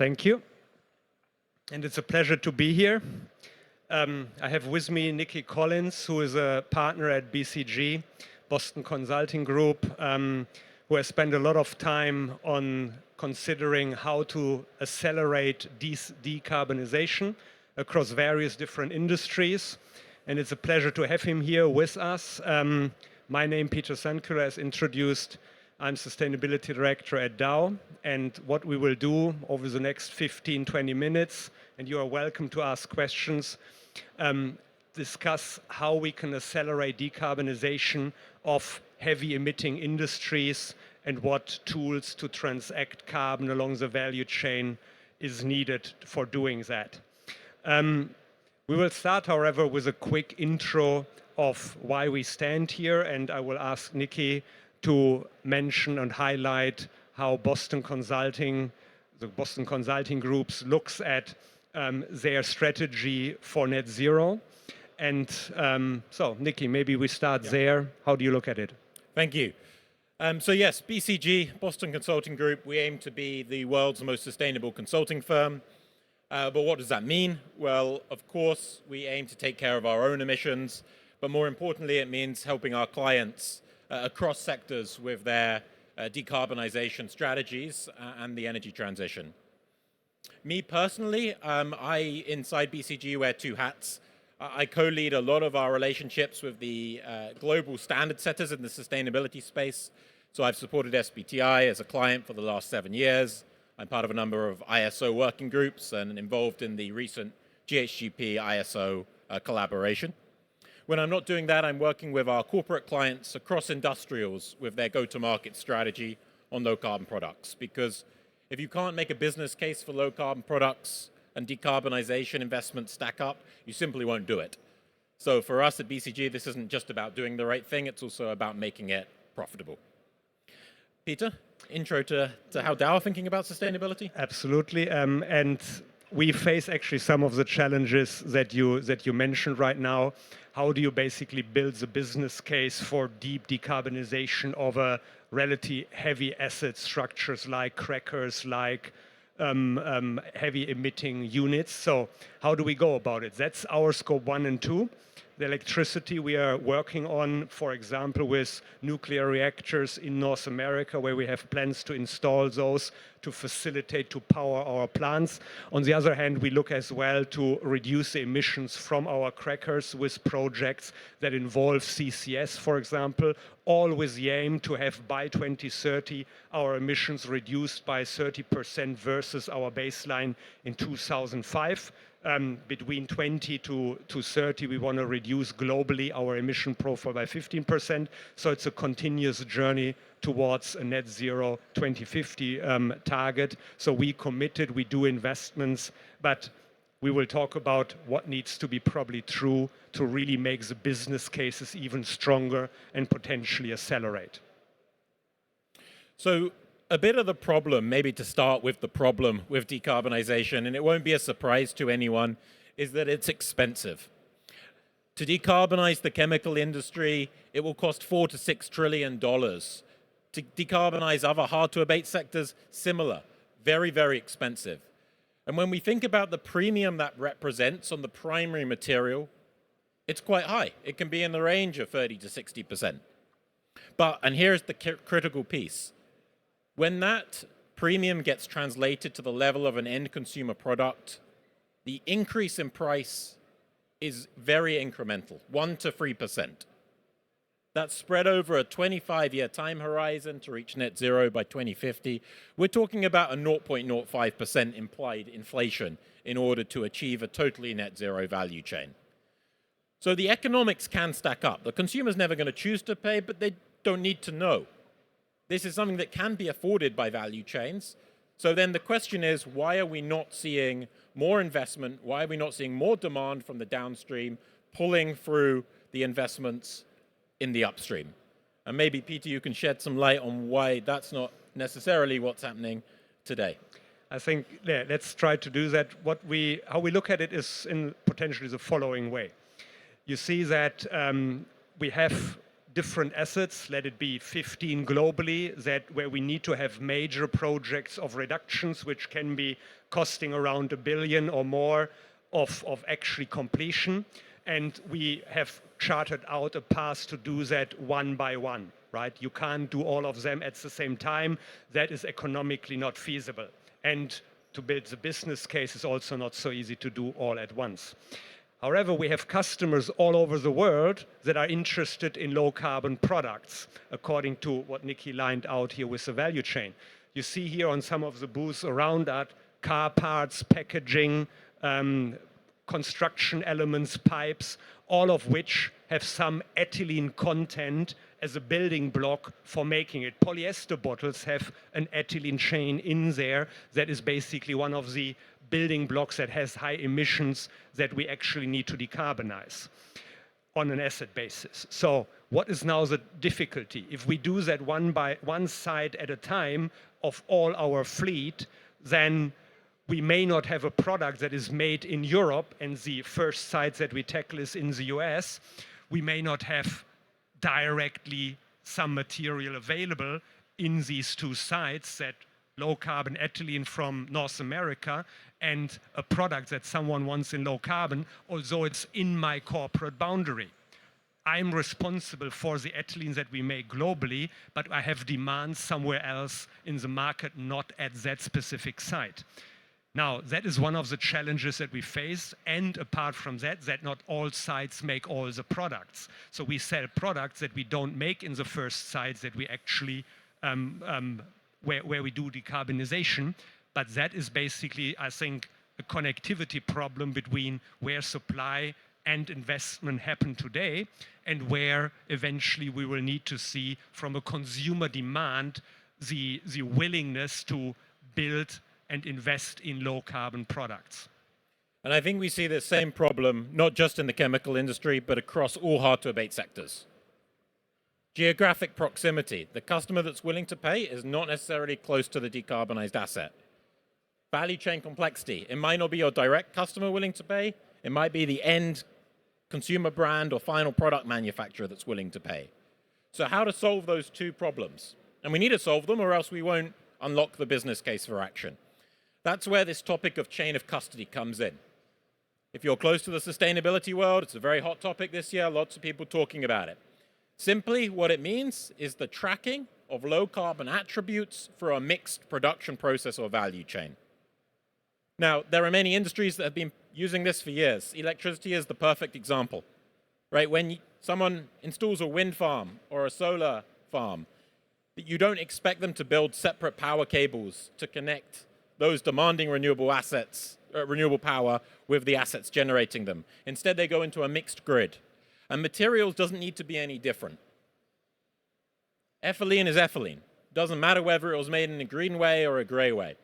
Thank you. And it's a pleasure to be here. I have with me Nikki Collins, who is a partner at BCG, Boston Consulting Group, who has spent a lot of time on considering how to accelerate decarbonization across various different industries. And it's a pleasure to have him here with us. My name, Peter Sandkuehler, as introduced. I'm Sustainability Director at Dow, and what we will do over the next 15, 20 minutes, and you are welcome to ask questions, discuss how we can accelerate decarbonization of heavy emitting industries and what tools to transact carbon along the value chain is needed for doing that. We will start, however, with a quick intro of why we stand here, and I will ask Nikki to mention and highlight how Boston Consulting, the Boston Consulting Groups looks at their strategy for net zero. And so, Nikki, maybe we start there. How do you look at it? Thank you. So yes, BCG, Boston Consulting Group, we aim to be the world's most sustainable consulting firm. But what does that mean? Well, of course, we aim to take care of our own emissions, but more importantly, it means helping our clients across sectors with their decarbonization strategies and the energy transition. Me personally, I, inside BCG, wear two hats. I co-lead a lot of our relationships with the global standard setters in the sustainability space. So I've supported SBTi as a client for the last 7 years. I'm part of a number of ISO working groups and involved in the recent GHGP ISO collaboration. When I'm not doing that, I'm working with our corporate clients across industrials with their go-to-market strategy on low-carbon products. Because if you can't make a business case for low-carbon products and decarbonization investments stack up, you simply won't do it. So for us at BCG, this isn't just about doing the right thing, it's also about making it profitable. Peter, intro to how Dow are thinking about sustainability? Absolutely. And we face actually some of the challenges that you mentioned right now. How do you basically build the business case for deep decarbonization of a relatively heavy asset structures like crackers, like heavy emitting units? So how do we go about it? That's our scope 1 and 2. The electricity we are working on, for example, with nuclear reactors in North America, where we have plans to install those to facilitate, to power our plants. On the other hand, we look as well to reduce the emissions from our crackers with projects that involve CCS, for example, all with the aim to have by 2030 our emissions reduced by 30% versus our baseline in 2005. Between 20 to 30, we want to reduce globally our emission profile by 15%. So it's a continuous journey towards a net zero 2050 target. So we committed, we do investments, but we will talk about what needs to be probably true to really make the business cases even stronger and potentially accelerate. So a bit of the problem, maybe to start with the problem with decarbonization, and it won't be a surprise to anyone, is that it's expensive. To decarbonize the chemical industry, it will cost $4 to $6 trillion. To decarbonize other hard-to-abate sectors, similar, very, very expensive. And when we think about the premium that represents on the primary material, it's quite high. It can be in the range of 30 to 60%. But, and here's the critical piece, when that premium gets translated to the level of an end consumer product, the increase in price is very incremental, 1 to 3%. That's spread over a 25-year time horizon to reach net zero by 2050. We're talking about a 0.05% implied inflation in order to achieve a totally net zero value chain. So the economics can stack up. The consumer's never going to choose to pay, but they don't need to know. This is something that can be afforded by value chains. So then the question is, why are we not seeing more investment? Why are we not seeing more demand from the downstream pulling through the investments in the upstream? And maybe, Peter, you can shed some light on why that's not necessarily what's happening today. I think, yeah, let's try to do that. How we look at it is in potentially the following way. You see that we have different assets, let it be 15 globally, where we need to have major projects of reductions, which can be costing around 1 billion or more of actually completion. And we have charted out a path to do that one by one, right? You can't do all of them at the same time. That is economically not feasible. And to build the business case is also not so easy to do all at once. However, we have customers all over the world that are interested in low carbon products, according to what Nikki lined out here with the value chain. You see here on some of the booths around that, car parts, packaging, construction elements, pipes, all of which have some ethylene content as a building block for making it. Polyester bottles have an ethylene chain in there that is basically one of the building blocks that has high emissions that we actually need to decarbonize on an asset basis. So what is now the difficulty? If we do that one site at a time of all our fleet, then we may not have a product that is made in Europe, and the first site that we tackle is in the US. We may not have directly some material available in these two sites, that low carbon ethylene from North America and a product that someone wants in low carbon, although it's in my corporate boundary. I'm responsible for the ethylene that we make globally, but I have demands somewhere else in the market, not at that specific site. Now, that is one of the challenges that we face, and apart from that, that not all sites make all the products. So we sell products that we don't make in the first sites that we actually, where we do decarbonization, but that is basically, I think, a connectivity problem between where supply and investment happen today and where eventually we will need to see from a consumer demand the willingness to build and invest in low carbon products. And I think we see the same problem, not just in the chemical industry, but across all hard to abate sectors. Geographic proximity. The customer that's willing to pay is not necessarily close to the decarbonized asset. Value chain complexity. It might not be your direct customer willing to pay. It might be the end consumer brand or final product manufacturer that's willing to pay. So how to solve those two problems? And we need to solve them, or else we won't unlock the business case for action. That's where this topic of chain of custody comes in. If you're close to the sustainability world, it's a very hot topic this year, lots of people talking about it. Simply, what it means is the tracking of low carbon attributes for a mixed production process or value chain. Now, there are many industries that have been using this for years. Electricity is the perfect example, right? When someone installs a wind farm or a solar farm, you don't expect them to build separate power cables to connect those demanding renewable assets, renewable power with the assets generating them. Instead, they go into a mixed grid. And materials doesn't need to be any different. Ethylene is ethylene. Doesn't matter whether it was made in a green way or a gray way.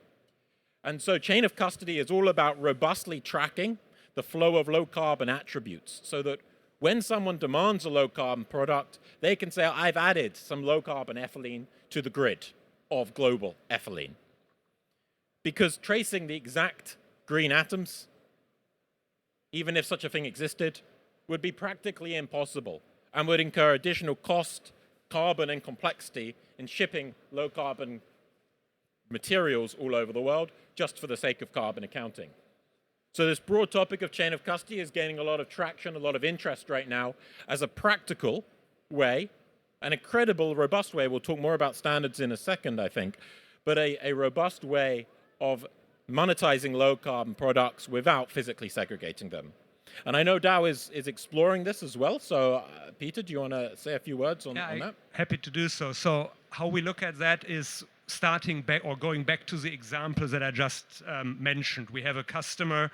And so chain of custody is all about robustly tracking the flow of low carbon attributes so that when someone demands a low carbon product, they can say, I've added some low carbon ethylene to the grid of global ethylene. Because tracing the exact green atoms, even if such a thing existed, would be practically impossible and would incur additional cost, carbon, and complexity in shipping low carbon materials all over the world just for the sake of carbon accounting. So this broad topic of chain of custody is gaining a lot of traction, a lot of interest right now as a practical way, an incredible, robust way. We'll talk more about standards in a second, I think, but a robust way of monetizing low carbon products without physically segregating them. And I know Dow is exploring this as well. So Peter, do you want to say a few words on that? Happy to do so. So how we look at that is starting back or going back to the example that I just mentioned. We have a customer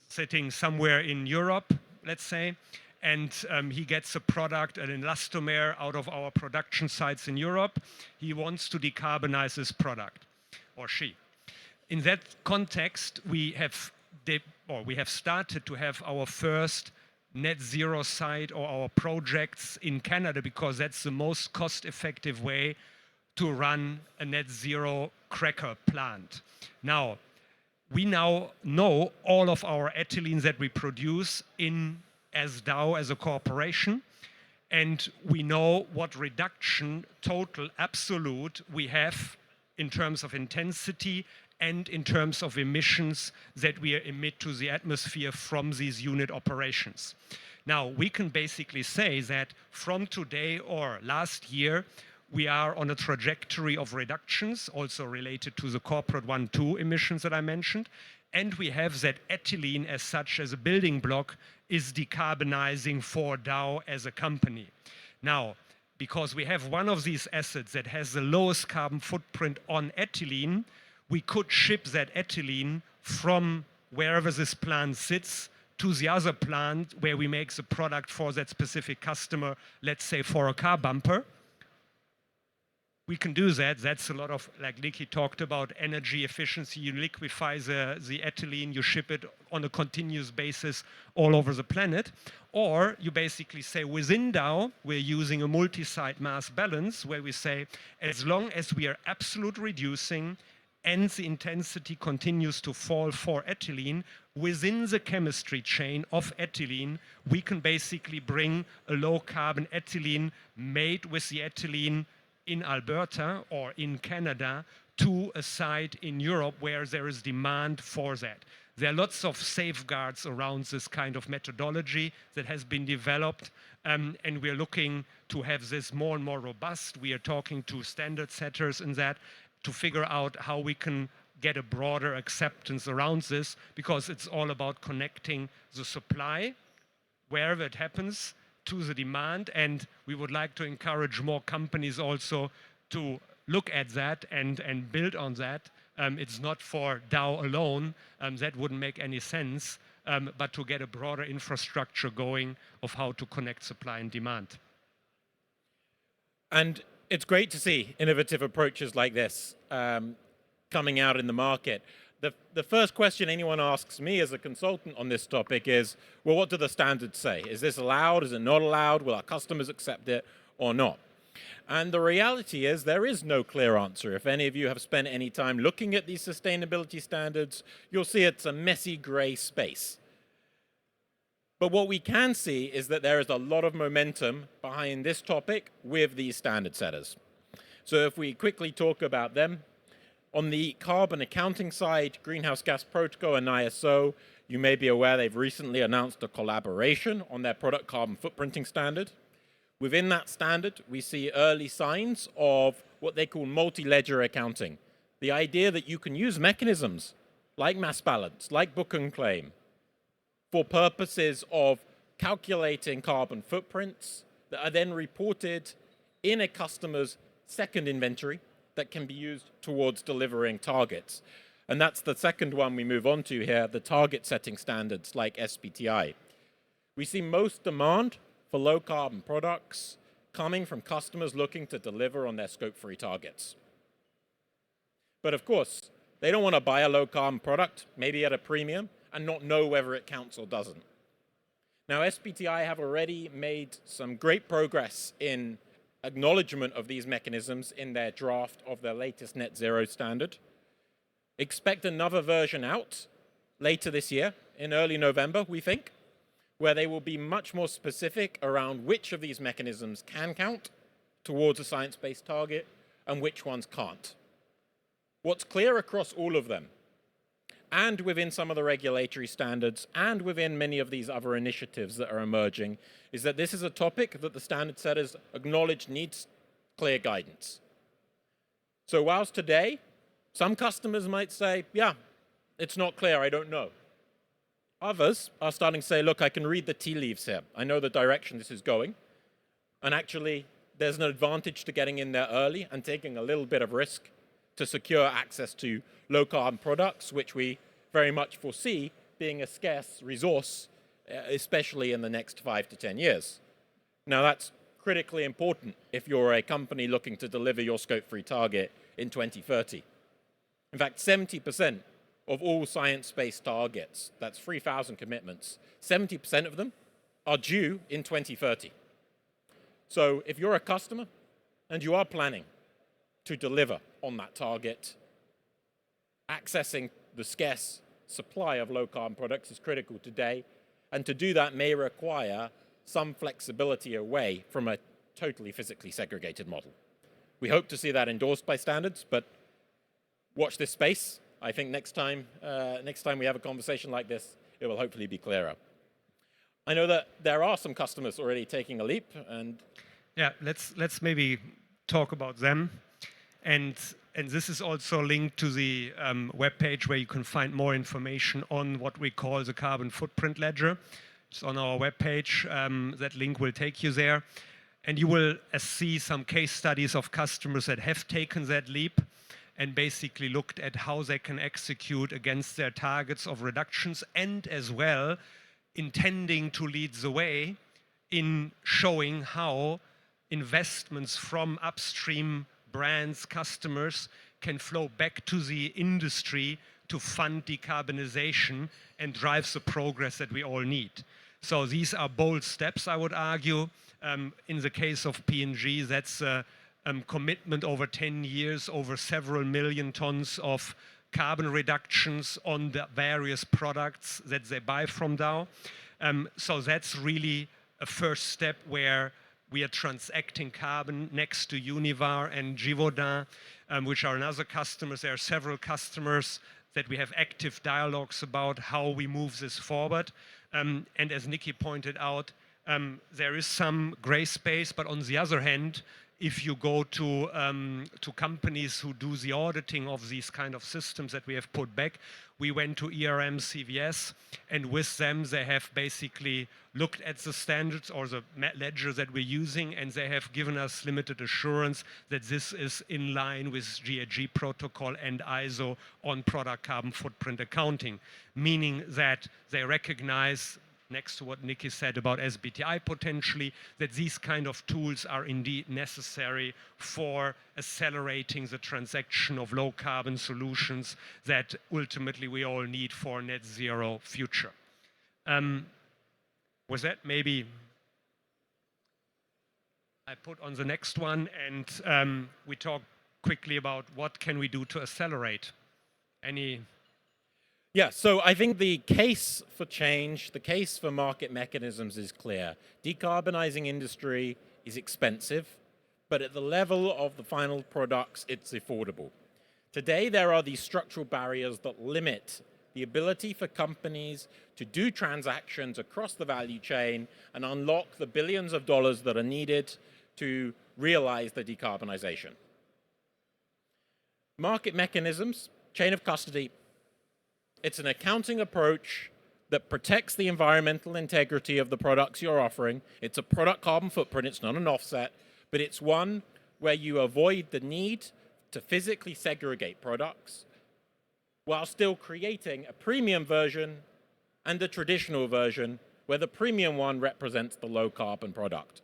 sitting somewhere in Europe, let's say, and he gets a product, an elastomer, out of our production sites in Europe. He wants to decarbonize this product, or she. In that context, we have started to have our first net zero site or our projects in Canada, because that's the most cost-effective way to run a net zero cracker plant. Now, we now know all of our ethylene that we produce as Dow, as a corporation, And we know what reduction, total, absolute, we have in terms of intensity and in terms of emissions that we emit to the atmosphere from these unit operations. Now, we can basically say that from today or last year, we are on a trajectory of reductions, also related to the corporate 1-2 emissions that I mentioned. And we have that ethylene as such as a building block is decarbonizing for Dow as a company. Now, because we have one of these assets that has the lowest carbon footprint on ethylene, we could ship that ethylene from wherever this plant sits to the other plant where we make the product for that specific customer, let's say for a car bumper. We can do that. That's a lot of, like Nicky talked about, energy efficiency. You liquefy the ethylene, you ship it on a continuous basis all over the planet. Or you basically say within Dow, we're using a multi-site mass balance where we say, as long as we are absolute reducing and the intensity continues to fall for ethylene, within the chemistry chain of ethylene, we can basically bring a low carbon ethylene made with the ethylene in Alberta or in Canada to a site in Europe where there is demand for that. There are lots of safeguards around this kind of methodology that has been developed, and we're looking to have this more and more robust. We are talking to standard setters in that to figure out how we can get a broader acceptance around this, because it's all about connecting the supply, wherever it happens, to the demand, and we would like to encourage more companies also to look at that and build on that. It's not for Dow alone, that wouldn't make any sense, but to get a broader infrastructure going of how to connect supply and demand. And it's great to see innovative approaches like this coming out in the market. The first question anyone asks me as a consultant on this topic is, well, what do the standards say? Is this allowed? Is it not allowed? Will our customers accept it or not? And the reality is there is no clear answer. If any of you have spent any time looking at these sustainability standards, you'll see it's a messy gray space. But what we can see is that there is a lot of momentum behind this topic with these standard setters. So if we quickly talk about them, on the carbon accounting side, Greenhouse Gas Protocol and ISO, you may be aware they've recently announced a collaboration on their product carbon footprinting standard. Within that standard, we see early signs of what they call multi-ledger accounting. The idea that you can use mechanisms like mass balance, like book and claim, for purposes of calculating carbon footprints that are then reported in a customer's second inventory that can be used towards delivering targets. And that's the second one we move on to here, the target setting standards like SBTi. We see most demand for low carbon products coming from customers looking to deliver on their scope 3 targets. But of course, they don't want to buy a low carbon product, maybe at a premium, and not know whether it counts or doesn't. Now, SBTi have already made some great progress in acknowledgement of these mechanisms in their draft of their latest net zero standard. Expect another version out later this year, in early November, we think, where they will be much more specific around which of these mechanisms can count towards a science-based target and which ones can't. What's clear across all of them, and within some of the regulatory standards, and within many of these other initiatives that are emerging, is that this is a topic that the standard setters acknowledge needs clear guidance. So whilst today, some customers might say, yeah, it's not clear, I don't know. Others are starting to say, look, I can read the tea leaves here. I know the direction this is going. And actually, there's an advantage to getting in there early and taking a little bit of risk to secure access to low carbon products, which we very much foresee being a scarce resource, especially in the next 5 to 10 years. Now, that's critically important if you're a company looking to deliver your scope 3 target in 2030. In fact, 70% of all science-based targets, that's 3,000 commitments, 70% of them are due in 2030. So if you're a customer and you are planning to deliver on that target, accessing the scarce supply of low-carbon products is critical today, and to do that may require some flexibility away from a totally physically segregated model. We hope to see that endorsed by standards, but watch this space. I think next time we have a conversation like this, it will hopefully be clearer. I know that there are some customers already taking a leap, and yeah, let's maybe talk about them. And this is also linked to the webpage where you can find more information on what we call the carbon footprint ledger. It's on our webpage. That link will take you there. And you will see some case studies of customers that have taken that leap and basically looked at how they can execute against their targets of reductions, and as well intending to lead the way in showing how investments from upstream brands, customers, can flow back to the industry to fund decarbonization and drive the progress that we all need. So these are bold steps, I would argue. In the case of P&G, that's a commitment over 10 years, over several million tons of carbon reductions on the various products that they buy from Dow. So that's really a first step where we are transacting carbon next to Univar and Givaudan, which are another customers. There are several customers that we have active dialogues about how we move this forward. And as Nikki pointed out, there is some gray space, but on the other hand, if you go to companies who do the auditing of these kind of systems that we have put back, we went to ERM CVS, and with them they have basically looked at the standards or the ledger that we're using, and they have given us limited assurance that this is in line with GHG protocol and ISO on product carbon footprint accounting, meaning that they recognize, next to what Nikki said about SBTI potentially, that these kind of tools are indeed necessary for accelerating the transaction of low carbon solutions that ultimately we all need for a net zero future. With that, maybe I put on the next one, and we talk quickly about what can we do to accelerate. Any? Yeah, so I think the case for change, the case for market mechanisms is clear. Decarbonizing industry is expensive, but at the level of the final products, it's affordable. Today, there are these structural barriers that limit the ability for companies to do transactions across the value chain and unlock the billions of dollars that are needed to realize the decarbonization. Market mechanisms, chain of custody, it's an accounting approach that protects the environmental integrity of the products you're offering. It's a product carbon footprint, it's not an offset, but it's one where you avoid the need to physically segregate products while still creating a premium version and a traditional version where the premium one represents the low carbon product.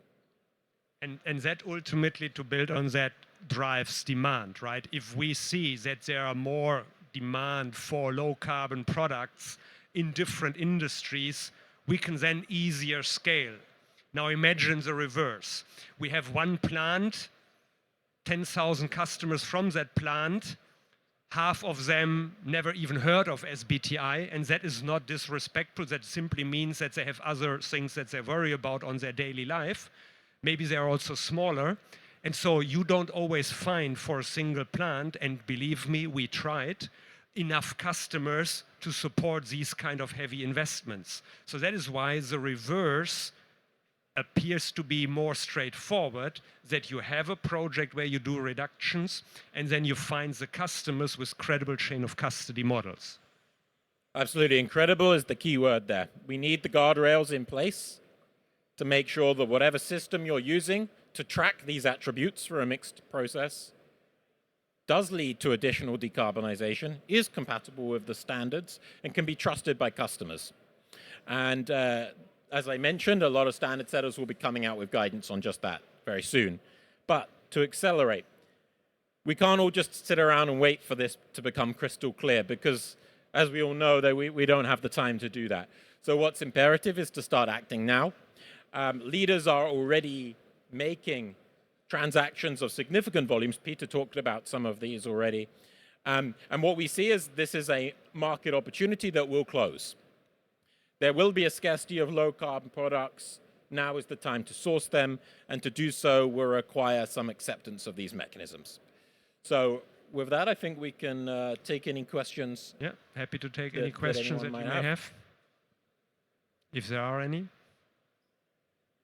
And that ultimately, to build on that, drives demand, right? If we see that there are more demand for low carbon products in different industries, we can then easier scale. Now imagine the reverse. We have one plant, 10,000 customers from that plant, half of them never even heard of SBTI, and that is not disrespectful. That simply means that they have other things that they worry about on their daily life. Maybe they're also smaller. And so you don't always find for a single plant, and believe me, we tried, enough customers to support these kind of heavy investments. So that is why the reverse appears to be more straightforward, that you have a project where you do reductions and then you find the customers with credible chain of custody models. Absolutely. Incredible is the key word there. We need the guardrails in place to make sure that whatever system you're using to track these attributes for a mixed process does lead to additional decarbonization, is compatible with the standards, and can be trusted by customers. And as I mentioned, a lot of standard setters will be coming out with guidance on just that very soon. But to accelerate, we can't all just sit around and wait for this to become crystal clear, because as we all know, that we don't have the time to do that. So what's imperative is to start acting now. Leaders are already making transactions of significant volumes. Peter talked about some of these already. And what we see is this is a market opportunity that will close. There will be a scarcity of low carbon products now is the time to source them, and to do so will require some acceptance of these mechanisms. So with that, I think we can take any questions. Yeah, happy to take that any questions that anyone you might may have, if there are any.